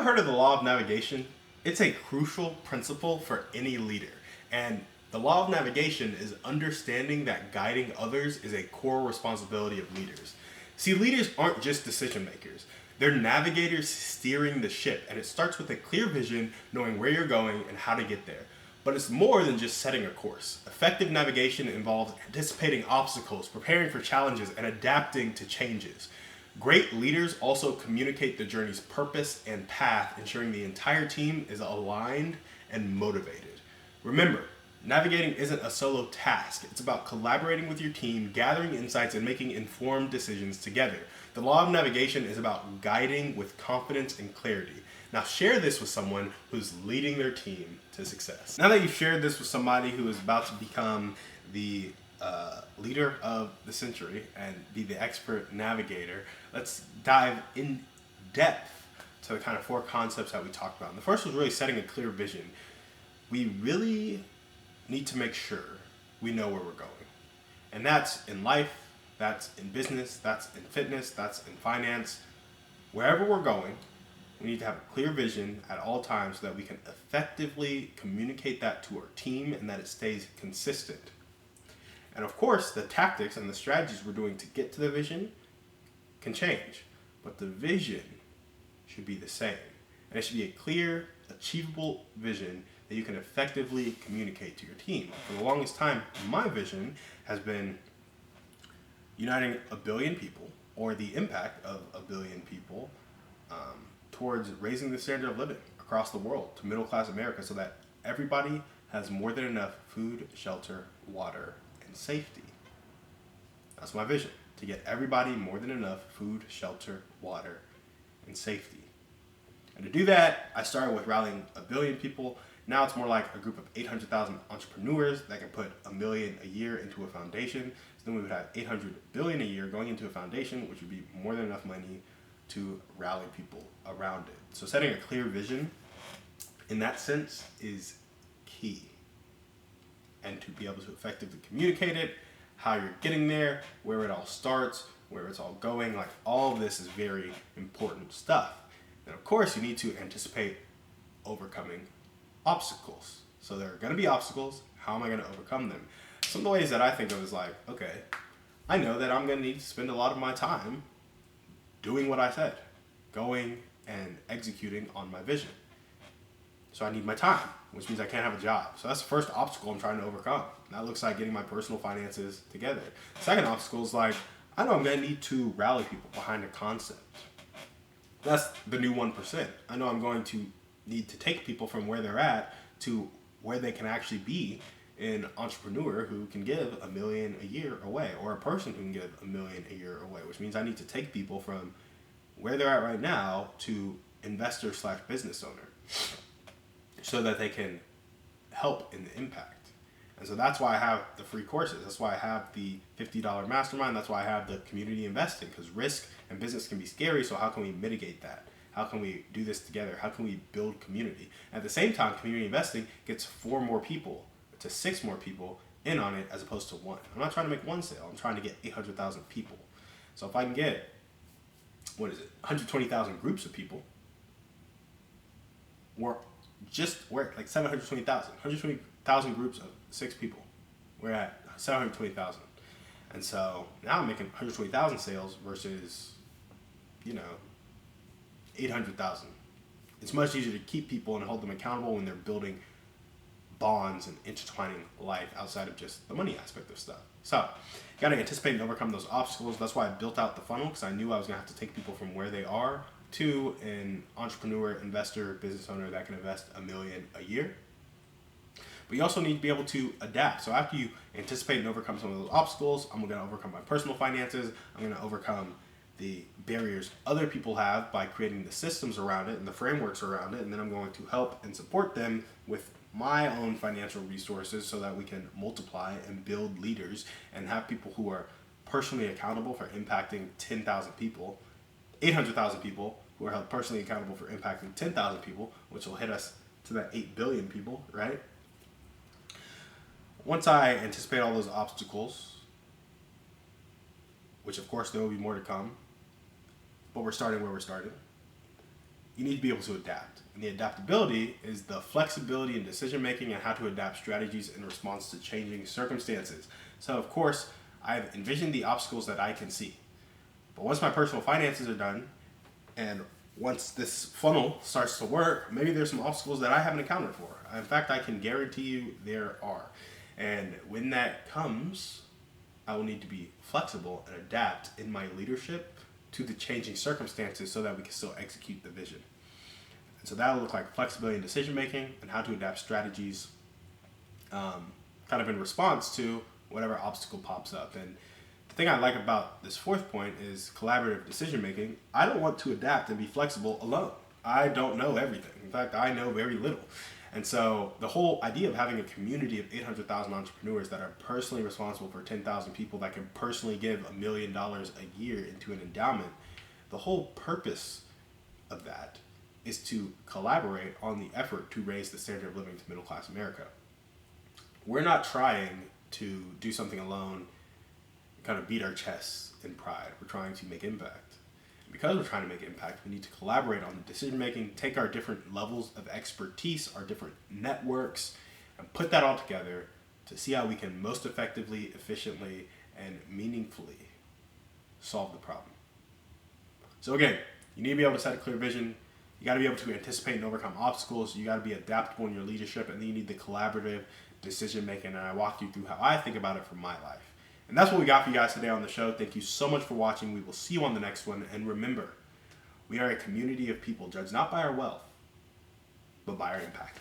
heard of the law of navigation? It's a crucial principle for any leader. And the law of navigation is understanding that guiding others is a core responsibility of leaders. See, leaders aren't just decision makers. They're navigators steering the ship, and it starts with a clear vision, knowing where you're going and how to get there. But it's more than just setting a course. Effective navigation involves anticipating obstacles, preparing for challenges, and adapting to changes. Great leaders also communicate the journey's purpose and path, ensuring the entire team is aligned and motivated. Remember, navigating isn't a solo task. It's about collaborating with your team, gathering insights, and making informed decisions together. The law of navigation is about guiding with confidence and clarity. Now share this with someone who's leading their team to success. Now that you've shared this with somebody who is about to become the leader of the century and be the expert navigator, let's dive in depth to the kind of 4 concepts that we talked about. And the first was really setting a clear vision. We really need to make sure we know where we're going. And that's in life, that's in business, that's in fitness, that's in finance. Wherever we're going, we need to have a clear vision at all times so that we can effectively communicate that to our team and that it stays consistent. And of course, the tactics and the strategies we're doing to get to the vision can change, but the vision should be the same. And it should be a clear, achievable vision that you can effectively communicate to your team. For the longest time, my vision has been uniting 1 billion people, or the impact of 1 billion people, towards raising the standard of living across the world to middle-class America so that everybody has more than enough food, shelter, water, and safety. That's my vision, to get everybody more than enough food, shelter, water, and safety. And to do that, I started with rallying 1 billion people. Now it's more like a group of 800,000 entrepreneurs that can put $1 million a year into a foundation. So then we would have 800 billion a year going into a foundation, which would be more than enough money to rally people around it. So setting a clear vision in that sense is key. And to be able to effectively communicate it, how you're getting there, where it all starts, where it's all going, like all of this is very important stuff. And of course, you need to anticipate overcoming obstacles. So there are going to be obstacles. How am I going to overcome them? Some of the ways that I think of is like, okay, I know that I'm going to need to spend a lot of my time doing what I said, going and executing on my vision. So I need my time, which means I can't have a job. So that's the first obstacle I'm trying to overcome. And that looks like getting my personal finances together. Second obstacle is like, I know I'm going to need to rally people behind a concept. That's the new 1%. I know I'm going to need to take people from where they're at to where they can actually be an entrepreneur who can give $1 million a year away, or a person who can give $1 million a year away, which means I need to take people from where they're at right now to investor/business owner so that they can help in the impact. And so that's why I have the free courses. That's why I have the $50 mastermind. That's why I have the community investing, because risk and business can be scary. So how can we mitigate that? How can we do this together? How can we build community? At the same time, community investing gets 4 more people to 6 more people in on it as opposed to 1. I'm not trying to make 1 sale. I'm trying to get 800,000 people. So if I can get, 120,000 groups of people, we're like 720,000. 120,000 groups of 6 people. We're at 720,000. And so now I'm making 120,000 sales versus, 800,000. It's much easier to keep people and hold them accountable when they're building bonds and intertwining life outside of just the money aspect of stuff. So you got to anticipate and overcome those obstacles. That's why I built out the funnel, because I knew I was going to have to take people from where they are to an entrepreneur, investor, business owner that can invest $1 million a year. But you also need to be able to adapt. So after you anticipate and overcome some of those obstacles, I'm going to overcome my personal finances. I'm going to overcome the barriers other people have by creating the systems around it and the frameworks around it. And then I'm going to help and support them with my own financial resources so that we can multiply and build leaders and have people who are personally accountable for impacting 10,000 people, 800,000 people who are held personally accountable for impacting 10,000 people, which will hit us to that 8 billion people, right? Once I anticipate all those obstacles, which of course there will be more to come, but we're starting where we're starting, you need to be able to adapt. And the adaptability is the flexibility in decision making and how to adapt strategies in response to changing circumstances. So, of course, I've envisioned the obstacles that I can see. But once my personal finances are done, and once this funnel starts to work, maybe there's some obstacles that I haven't accounted for. In fact, I can guarantee you there are. And when that comes, I will need to be flexible and adapt in my leadership to the changing circumstances so that we can still execute the vision. And so that'll look like flexibility in decision making and how to adapt strategies kind of in response to whatever obstacle pops up. And the thing I like about this fourth point is collaborative decision making. I don't want to adapt and be flexible alone. I don't know everything. In fact, I know very little. And so the whole idea of having a community of 800,000 entrepreneurs that are personally responsible for 10,000 people that can personally give $1 million a year into an endowment, the whole purpose of that is to collaborate on the effort to raise the standard of living to middle class America. We're not trying to do something alone, kind of beat our chests in pride. We're trying to make impact. Because we're trying to make impact, we need to collaborate on the decision making, take our different levels of expertise, our different networks, and put that all together to see how we can most effectively, efficiently, and meaningfully solve the problem. So again, you need to be able to set a clear vision. You got to be able to anticipate and overcome obstacles. You got to be adaptable in your leadership, and then you need the collaborative decision making. And I walked you through how I think about it from my life. And that's what we got for you guys today on the show. Thank you so much for watching. We will see you on the next one. And remember, we are a community of people judged not by our wealth, but by our impact.